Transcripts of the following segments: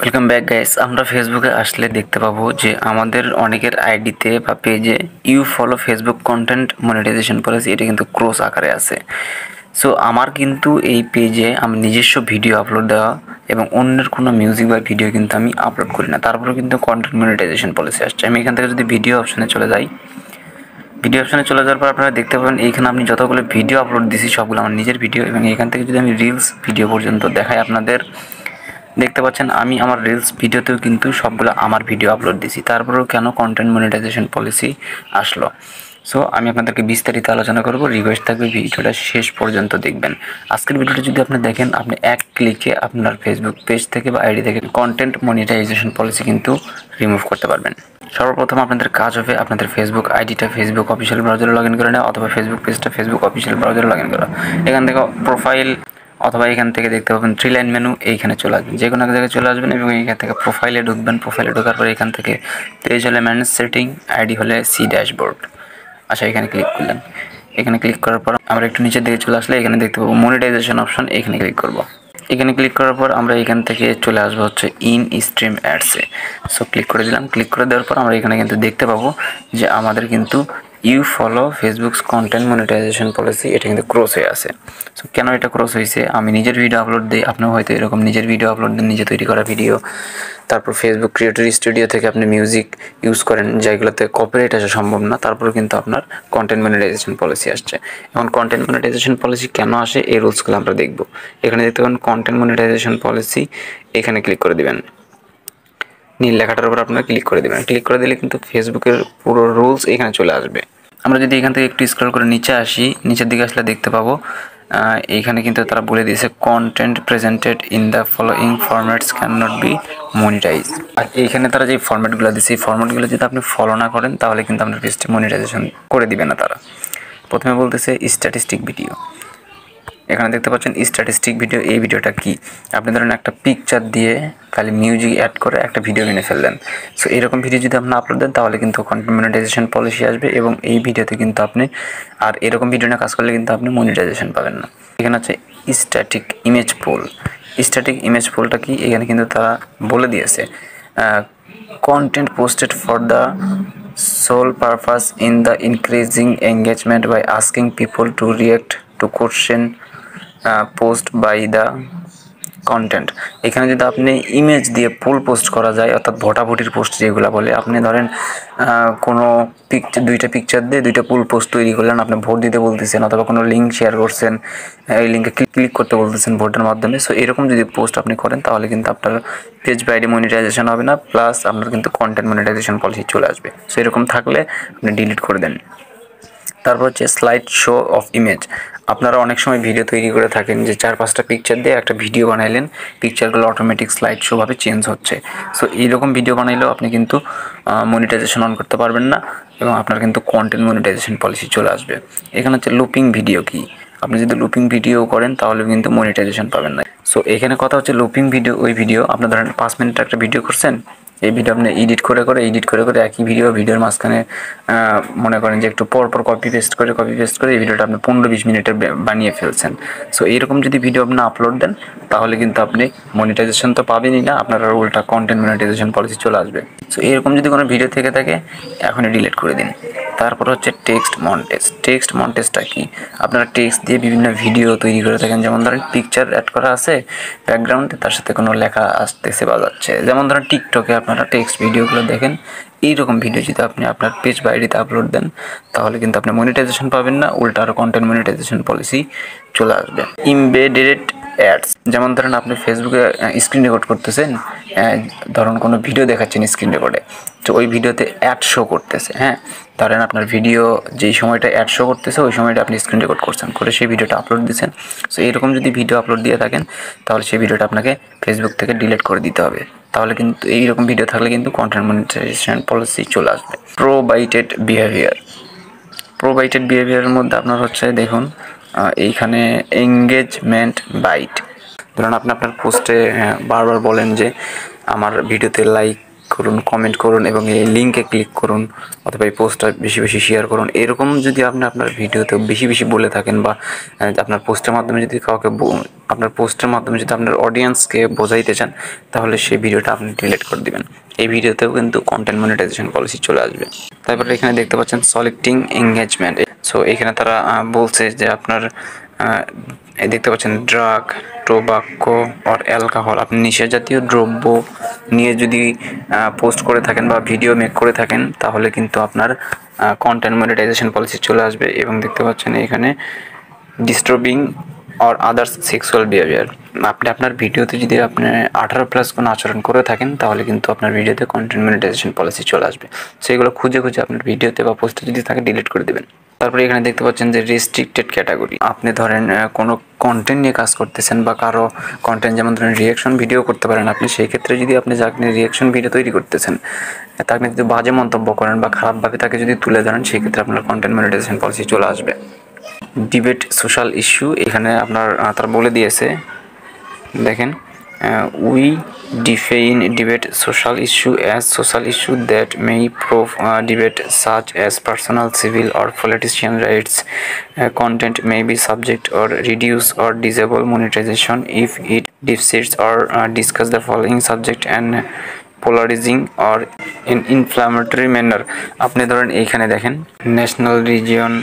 Welcome back guys. আমরা ফেসবুকে আসলে দেখতে পাবো যে আমাদের অনেকের আইডিতে বা পেজে you follow Facebook content monetization policy এটা কিন্তু ক্রস আকারে আছে। সো আমার কিন্তু এই পেজে আমি নিজস্ব ভিডিও আপলোড দেওয়া এবং অন্যের কোনো মিউজিক বা ভিডিও কিন্তু আমি আপলোড করি না, তারপরেও কিন্তু কন্টেন্ট মনিটাইজেশন পলিসি আসছে। আমি এখান থেকে যদি ভিডিও অপশানে চলে যাই, ভিডিও অপশানে চলে যাওয়ার পর আপনারা দেখতে পাবেন এইখানে আমি যতগুলো ভিডিও আপলোড দিয়েছি সবগুলো আমার নিজের ভিডিও, এবং এখান থেকে যদি আমি রিলস ভিডিও পর্যন্ত দেখাই আপনাদের দেখতে পাচ্ছেন আমি আমার রিলস ভিডিওতেও কিন্তু সবগুলো আমার ভিডিও আপলোড দিয়েছি, তারপরেও কেন কন্টেন্ট মনিটাইজেশন পলিসি আসলো। সো আমি আপনাদেরকে বিস্তারিত আলোচনা করব। রিকোয়েস্ট থাকবে ভিডিওটা শেষ পর্যন্ত দেখবেন। আজকের ভিডিওটা যদি আপনি দেখেন, আপনি এক ক্লিকে আপনার ফেসবুক পেজ থেকে বা আইডি থেকে কন্টেন্ট মনিটাইজেশন পলিসি কিন্তু রিমুভ করতে পারবেন। সর্বপ্রথম আপনাদের কাজ হবে আপনাদের ফেসবুক আইডিটা ফেসবুক অফিসিয়াল ব্রাউজারে লগ ইন করে নেওয়া, অথবা ফেসবুক পেজটা ফেসবুক অফিসিয়াল ব্রাউজারে লগ ইন করা। এখান থেকে প্রোফাইল অথবা এখান থেকে দেখতে পাবেন থ্রি লাইন মেনু, এইখানে চলে আসবেন, যে কোনো এক জায়গায় চলে আসবেন এবং এখান থেকে প্রোফাইলে ঢুকবেন। প্রোফাইলে ঢোকার পরে এখান থেকে পেজ হলে ম্যানেজ সেটিং, আইডি হলে সি ড্যাশবোর্ড। আচ্ছা, এখানে ক্লিক করলেন। এখানে ক্লিক করার পর আমরা একটু নিচের দিকে চলে আসলে এখানে দেখতে পাবো মনিটাইজেশন অপশন, এখানে ক্লিক করব। এখানে ক্লিক করার পর আমরা এখান থেকে চলে আসবো হচ্ছে ইন স্ট্রিম অ্যাডসে। সো ক্লিক করে দিলাম। ক্লিক করে দেওয়ার পর আমরা এখানে কিন্তু দেখতে পাবো যে আমাদের কিন্তু you follow Facebook content monetization policy এটা কিন্তু ক্রস হয়ে আছে। সো কেন এটা ক্রস হয়েছে, আমি নিজের ভিডিও আপলোড দিই, আপনিও হয়তো এরকম নিজের ভিডিও আপলোড দেন, নিজে তৈরি করা ভিডিও, তারপর ফেসবুক ক্রিয়েটর স্টুডিও থেকে আপনি মিউজিক ইউজ করেন যেগুলোতে কপিরাইট আসা সম্ভব না, তারপরে কিন্তু আপনার কন্টেন্ট মনিটাইজেশন পলিসি আসছে। এখন কন্টেন্ট মনিটাইজেশন পলিসি কেন আসে এই রুলসগুলো আমরা দেখব। এখানে দেখতে পাবেন কন্টেন্ট মনিটাইজেশন পলিসি, এখানে ক্লিক করে দিবেন। নীল লেখাটার উপর আপনারা ক্লিক করে দেবেন। ক্লিক করে দিলে কিন্তু ফেসবুকের পুরো রুলস এখানে চলে আসবে। আমরা যদি এখান থেকে একটু স্ক্রল করে নিচে আসি, নিচের দিকে আসলে দেখতে পাবো এইখানে কিন্তু তারা বলে দিয়েছে content presented in the following formats can not be monetize. আর এইখানে তারা যে ফরম্যাটগুলো দিয়েছে এই ফরম্যাটগুলো যদি আপনি ফলো না করেন তাহলে কিন্তু আপনার পেজটি মনিটাইজেশন করে দিবে না তারা। প্রথমে বলতেছে স্ট্যাটিস্টিক ভিডিও। এখানে দেখতে পাচ্ছেন স্ট্যাটিস্টিক ভিডিও। এই ভিডিওটা কি, আপনি ধরেন একটা পিকচার দিয়ে খালি মিউজিক অ্যাড করে একটা ভিডিও কিনে ফেললেন। সো এরকম ভিডিও যদি আপনি আপলোড দেন তাহলে কিন্তু কন্টেন্ট মনিটাইজেশন পলিসি আসবে, এবং এই ভিডিওতে কিন্তু আপনি আর এরকম ভিডিও নিয়ে কাজ করলে কিন্তু আপনি মনিটাইজেশন পাবেন না। এখানে হচ্ছে static image poll. Static image পোলটা কি, এখানে কিন্তু তারা বলে দিয়েছে content posted for the sole purpose in the increasing engagement by asking people to react to question post by the content. এখানে যদি আপনি ইমেজ দিয়ে পোল পোস্ট করা যায়, অর্থাৎ ভোটাভুটির পোস্ট যেগুলো বলে, আপনি ধরেন কোনো দুইটা পিকচার দিয়ে দুইটা পোল পোস্ট তৈরি করলেন, আপনি ভোট দিতে বলতেছেন অথবা কোনো লিঙ্ক শেয়ার করছেন, এই লিঙ্কে ক্লিক করতে বলতেছেন ভোটের মাধ্যমে। সো এরকম যদি পোস্ট আপনি করেন তাহলে কিন্তু আপনার পেজ বা আইডি মনিটাইজেশন হবে না, প্লাস আপনার কিন্তু কন্টেন্ট মনিটাইজেশন পলিসি চলে আসবে। সো এরকম থাকলে আপনি ডিলিট করে দেন। তারপর হচ্ছে স্লাইড শো অফ ইমেজ। আপনারা অনেক সময় ভিডিও তৈরি করে থাকেন যে 4-5টা পিকচার দিয়ে একটা ভিডিও বানাইলেন, পিকচারগুলো অটোমেটিক স্লাইড শোভাবে চেঞ্জ হচ্ছে। সো এইরকম ভিডিও বানাইলেও আপনি কিন্তু মনিটাইজেশন অন করতে পারবেন না, এবং আপনার কিন্তু কন্টেন্ট মনিটাইজেশন পলিসি চলে আসবে। এখানে হচ্ছে লুপিং ভিডিও কি, আপনি যদি লুপিং ভিডিও করেন তাহলে কিন্তু মনিটাইজেশন পাবেন না। সো এখানে কথা হচ্ছে লুপিং ভিডিও, ওই ভিডিও আপনি ধরেন 5 মিনিটের একটা ভিডিও করছেন, এই ভিডিও আপনি এডিট করে একই ভিডিওর মাঝখানে মনে করেন যে একটু পর কপি পেস্ট করে এই ভিডিওটা আপনি 15-20 মিনিটের বানিয়ে ফেলছেন। সো এইরকম যদি ভিডিও আপনি আপলোড দেন তাহলে কিন্তু আপনি মনিটাইজেশন তো পাবেনই না, আপনার উল্টা কন্টেন্ট মনিটাইজেশন পলিসি চলে আসবে। সো এরকম যদি কোনো ভিডিও থেকে থাকে এখনই ডিলিট করে দিন। তারপর হচ্ছে টেক্সট মন্টেজ। টেক্সট মন্টেজটা কি, আপনারা টেক্সট দিয়ে বিভিন্ন ভিডিও তৈরি করে থাকেন, যেমন ধরেন পিকচার অ্যাড করা আছে ব্যাকগ্রাউন্ডে, তার সাথে কোনো লেখা আসতেছে বা যাচ্ছে, যেমন ধরেন টিকটকে আপনারা টেক্সট ভিডিওগুলো দেখেন। এইরকম ভিডিও যদি আপনি আপনার পেজ বা আইডিতে আপলোড দেন তাহলে কিন্তু আপনি মনিটাইজেশন পাবেন না, উল্টা আরও কন্টেন্ট মনিটাইজেশন পলিসি চলে আসবে। ইমবেডেড অ্যাডস, যেমন ধরেন আপনি ফেসবুকে স্ক্রিন রেকর্ড করতেছেন, ধরুন কোনো ভিডিও দেখাচ্ছেন স্ক্রিন রেকর্ডে, তো ওই ভিডিওতে অ্যাড শো করতেছে। হ্যাঁ, ধরেন আপনার ভিডিও যেই সময়টা অ্যাড শো করতেছে ওই সময়টা আপনি স্ক্রিন রেকর্ড করছেন, করে সেই ভিডিওটা আপলোড দিচ্ছেন। সো এরকম যদি ভিডিও আপলোড দিয়ে থাকেন তাহলে সেই ভিডিওটা আপনাকে ফেসবুক থেকে ডিলিট করে দিতে হবে। তাহলে কিন্তু এইরকম ভিডিও থাকলে কিন্তু কন্টেন্ট মনিটাইজেশন পলিসি চলে আসবে। প্রোবাইটেড বিহেভিয়ারের মধ্যে আপনার হচ্ছে দেখুন এইখানে এঙ্গেজমেন্ট বাইট। ধরুন আপনি আপনার পোস্টে বারবার বলেন যে আমার ভিডিওতে লাইক করুন, কমেন্ট করুন এবং এই লিঙ্কে ক্লিক করুন অথবা এই পোস্টটা বেশি বেশি শেয়ার করুন। এরকম যদি আপনি আপনার ভিডিওতে বেশি বেশি বলে থাকেন বা আপনার পোস্টের মাধ্যমে যদি কাউকে আপনার পোস্টের মাধ্যমে যদি আপনার অডিয়েন্সকে বোঝাইতে চান, তাহলে সেই ভিডিওটা আপনি ডিলিট করে দিবেন। এই ভিডিওতেও কিন্তু কন্টেন্ট মনিটাইজেশন পলিসি চলে আসবে। তারপরে এখানে দেখতে পাচ্ছেন সলিক্টিং এঙ্গেজমেন্ট। সো এখানে তারা বলছে যে আপনার দেখতে পাচ্ছেন ড্রাগ, টোবাকো অর অ্যালকোহল, আপনি নেশা জাতীয় দ্রব্য নিয়ে যদি পোস্ট করে থাকেন বা ভিডিও মেক করে থাকেন, তাহলে কিন্তু আপনার কন্টেন্ট মনিটাইজেশন পলিসি চলে আসবে। এবং দেখতে পাচ্ছেন এখানে disturbing or others sexual behaviour, আপনি আপনার ভিডিওতে যদি আপনি 18+ কোনো আচরণ করে থাকেন, তাহলে কিন্তু আপনার ভিডিওতে কন্টেন্ট মনিটাইজেশন পলিসি চলে আসবে। সেগুলো খুঁজে খুঁজে আপনার ভিডিওতে বা পোস্টে যদি থাকে ডিলিট করে দেবেন। তারপরে এখানে দেখতে পাচ্ছেন যে রেস্ট্রিক্টেড ক্যাটাগরি, আপনি ধরেন কোনো কন্টেন্ট নিয়ে কাজ করতেছেন বা কারো কন্টেন্ট, যেমন ধরেন রিয়াকশন ভিডিও করতে পারেন আপনি, সেই ক্ষেত্রে যদি আপনি যাকে রিয়াকশন ভিডিও তৈরি করতেছেন তাকে যদি বাজে মন্তব্য করেন বা খারাপভাবে তাকে যদি তুলে ধরেন, সেই ক্ষেত্রে আপনার কন্টেন্ট মনিটাইজেশন পলিসি চলে আসবে। ডিবেট সোশ্যাল ইস্যু, এখানে আপনার তারা বলে দিয়েছে, দেখেন, we define debate social issue as social issue that may prove debate such as personal, civil or politician rights. Content may be subject or reduce or disable monetisation if it discuss or discuss the following subject and polarising or in inflammatory manner. আপনি ধরেন এইখানে দেখেন national, region,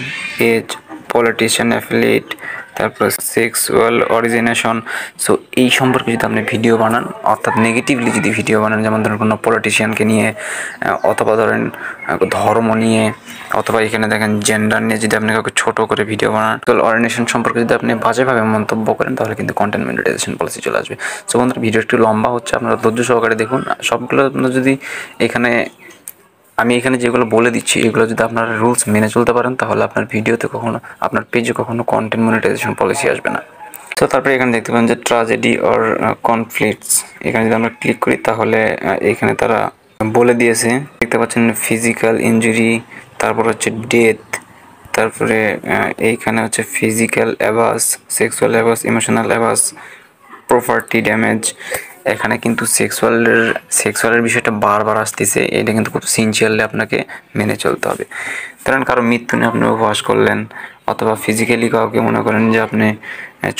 age, politician affiliate, তারপর sexual origination. So এই সম্পর্কে যদি আপনি video বানান, অর্থাৎ নেগেটিভলি যদি ভিডিও বানান, যেমন ধরেন কোনো পলিটিশিয়ানকে নিয়ে অথবা ধরেন ধর্ম নিয়ে, অথবা এখানে দেখেন জেন্ডার নিয়ে যদি আপনি কাউকে ছোটো করে ভিডিও বানান, অরিজিনেশন সম্পর্কে যদি আপনি বাজেভাবে মন্তব্য করেন, তাহলে কিন্তু কন্টেন্ট মনিটাইজেশন পলিসি চলে আসবে। সো বন্ধুরা, ভিডিও একটু লম্বা হচ্ছে, আপনারা ধৈর্য সহকারে দেখুন। সবগুলো আপনারা যদি আমি এখানে যেগুলো বলে দিচ্ছি, এগুলো যদি আপনারা রুলস মেনে চলতে পারেন, তাহলে আপনার ভিডিওতে কখনো, আপনার পেজে কখনো কন্টেন্ট মনিটাইজেশন পলিসি আসবে না। তো তারপরে এখানে দেখতে পাবেন যে ট্র্যাজেডি অর কনফ্লিক্টস, এখানে যদি আমরা ক্লিক করি, তাহলে এখানে তারা বলে দিয়েছে, দেখতে পাচ্ছেন ফিজিক্যাল ইনজুরি, তারপর হচ্ছে ডেথ, তারপরে এইখানে হচ্ছে physical অ্যাবাস, sexual অ্যাবাস, emotional অ্যাবাস, property damage. এখানে কিন্তু সেক্সুয়ালের বিষয়টা বারবার আসতেছে, এটা কিন্তু খুব সিনসিয়ারলি আপনাকে মেনে চলতে হবে। ধরেন কারো মৃত্যু নিয়ে আপনি উপহাস করলেন, অথবা ফিজিক্যালি কাউকে মনে করেন যে আপনি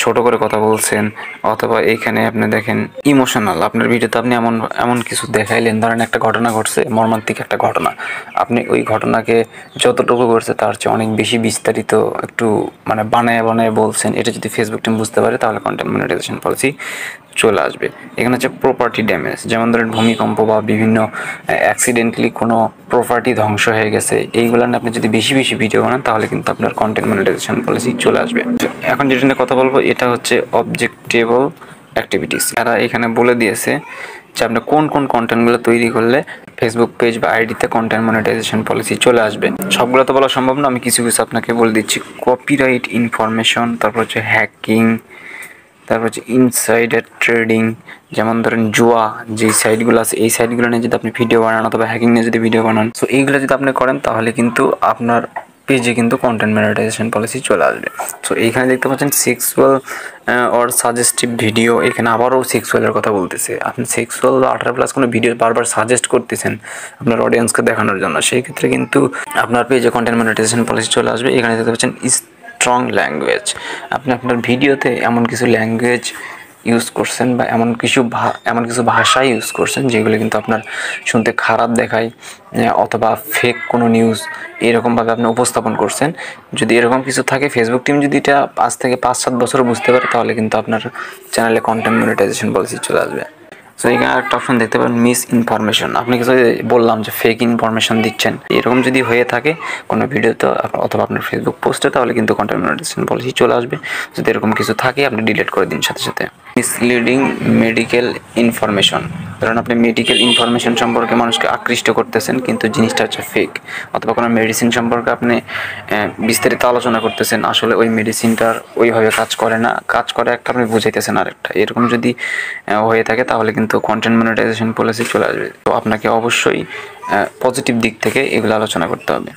ছোট করে কথা বলছেন, অথবা এইখানে আপনি দেখেন ইমোশনাল, আপনার ভিডিওতে আপনি এমন কিছু দেখাইলেন, ধরেন একটা ঘটনা ঘটছে, মর্মান্তিক একটা ঘটনা, আপনি ওই ঘটনাকে যতটুকু ঘটছে তার চেয়ে অনেক বেশি বিস্তারিত একটু মানে বানায় বানায় বলছেন, এটা যদি ফেসবুক টিম বুঝতে পারে, তাহলে কন্টেন্ট মনিটাইজেশন পলিসি চলে আসবে। এখানে হচ্ছে প্রপার্টি ড্যামেজ, যেমন ধরেন ভূমিকম্প বা বিভিন্ন অ্যাক্সিডেন্টালি কোনো প্রপার্টি ধ্বংস হয়ে গেছে, এইগুলো নিয়ে আপনি যদি বেশি বেশি ভিডিও বানান, তাহলে কিন্তু আপনার কন্টেন্ট মনিটাইজেশন পলিসি চলে আসবে। এখন যেটা নিয়ে কথা বলবো, এটা হচ্ছে অবজেক্টেবল অ্যাক্টিভিটিস। এরা এখানে বলে দিয়েছে যে আপনি কোন কোন কন্টেন্টগুলো তৈরি করলে ফেসবুক পেজ বা আইডিতে কন্টেন্ট মনিটাইজেশন পলিসি চলে আসবে। সবগুলো তো বলা সম্ভব না, আমি কিছু কিছু আপনাকে বলে দিচ্ছি। কপিরাইট ইনফরমেশন, তারপর হচ্ছে হ্যাকিং, তারপর হচ্ছে ইনসাইডার ট্রেডিং, যেমন ধরেন জুয়া যে সাইটগুলো আছে, এই সাইটগুলো নিয়ে যদি আপনি ভিডিও বানান, অথবা হ্যাকিং নিয়ে যদি ভিডিও বানান, সো এইগুলো যদি আপনি করেন, তাহলে কিন্তু আপনার পেজে কিন্তু কন্টেন্ট মনিটাইজেশন পলিসি চলে আসবে। সো এইখানে দেখতে পাচ্ছেন সেক্সুয়াল অর সাজেস্টিভ ভিডিও, এখানে আবারও সেক্সুয়ালের কথা বলতেছে। আপনি সেক্সুয়াল বা 18+ কোনো ভিডিও বারবার সাজেস্ট করতেছেন আপনার অডিয়েন্সকে দেখানোর জন্য, সেই ক্ষেত্রে কিন্তু আপনার পেজে কন্টেন্ট মনিটাইজেশন পলিসি চলে আসবে। এখানে দেখতে পাচ্ছেন স্ট্রং ল্যাঙ্গুয়েজ, আপনি আপনার ভিডিওতে এমন কিছু ল্যাঙ্গুয়েজ ইউজ করছেন বা এমন কিছু ভাষা ইউজ করছেন যেগুলো কিন্তু আপনার শুনতে খারাপ দেখায়, অথবা ফেক কোনো নিউজ এরকমভাবে আপনি উপস্থাপন করছেন। যদি এরকম কিছু থাকে, ফেসবুক টিম যদি এটা 5 থেকে 5-7 বছর বুঝতে পারে, তাহলে কিন্তু আপনার চ্যানেলে কন্টেন্ট মনিটাইজেশন পলিসি চলে আসবে। সো এখানে একটা অপশন দেখতে পারেন মিস ইনফরমেশন, আপনি কিছু বললাম যে ফেক ইনফরমেশন দিচ্ছেন, এরকম যদি হয়ে থাকে কোনো ভিডিওতে অথবা আপনার ফেসবুক পোস্টে, তাহলে কিন্তু কন্টেন্ট মনিটাইজেশন পলিসি চলে আসবে। যদি এরকম কিছু থাকে, আপনি ডিলিট করে দিন সাথে সাথে। মিসলিডিং মেডিকেল ইনফরমেশন, কারণ আপনি মেডিকেল ইনফরমেশন সম্পর্কে মানুষকে আকৃষ্ট করতেছেন, কিন্তু জিনিসটা হচ্ছে ফেক, অথবা কোনো মেডিসিন সম্পর্কে আপনি বিস্তারিত আলোচনা করতেছেন, আসলে ওই মেডিসিনটার ওইভাবে কাজ করে না, কাজ করে একটা, আপনি বুঝাইতেছেন আরেকটা, এরকম যদি হয়ে থাকে, তাহলে কিন্তু কন্টেন্ট মনিটাইজেশন পলিসি চলে আসবে। তো আপনাকে অবশ্যই পজিটিভ দিক থেকে এগুলো আলোচনা করতে হবে।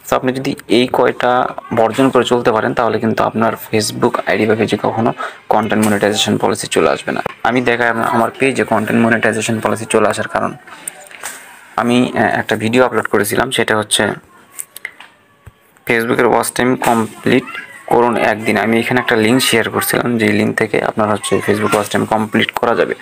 তো আপনি যদি এই কয়টা বর্জন করে চলতে পারেন, তাহলে কিন্তু আপনার ফেসবুক আইডি বা পেজে কখনো কন্টেন্ট মনিটাইজেশন পলিসি চলে আসবে না। আমি দেখাই আমার পেজে কন্টেন্ট মনিটাইজেশন পলিসি চলে আসার কারণ। আমি একটা ভিডিও আপলোড করেছিলাম, সেটা হচ্ছে ফেসবুকের ওয়াচ টাইম কমপ্লিট করুন একদিনে। আমি এখানে একটা লিঙ্ক শেয়ার করছিলাম, যেই লিঙ্ক থেকে আপনার হচ্ছে ফেসবুক ওয়াচ টাইম কমপ্লিট করা যাবে।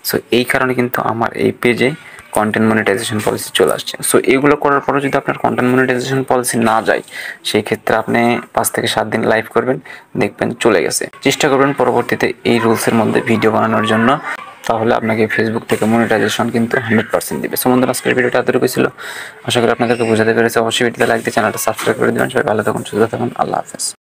সো এই কারণে কিন্তু আমার এই পেজে কন্টেন্ট মনিটাইজেশন পলিসি চলে আসছে। সো এগুলো করার পরে যদি আপনার কন্টেন্ট মনিটাইজেশন পলিসি না যায়, সেই ক্ষেত্রে আপনি 5 থেকে 7 দিন লাইভ করবেন, দেখবেন চলে গেছে। চেষ্টা করবেন পরবর্তীতে এই রুলসের মধ্যে ভিডিও বানানোর জন্য, তাহলে আপনাকে ফেসবুক থেকে মনিটাইজেশন কিন্তু 100% দিবে। সো বন্ধুরা, আজকের ভিডিওটা এতটুকু ছিল। আশা করি আপনাদেরকে বোঝাতে পেরেছি। অবশ্যই ভিডিওতে লাইক দিয়ে চ্যানেলটা সাবস্ক্রাইব করে দেবেন। সবাই ভালো থাকুন, সুস্থ থাকুন। আল্লাহ হাফেজ।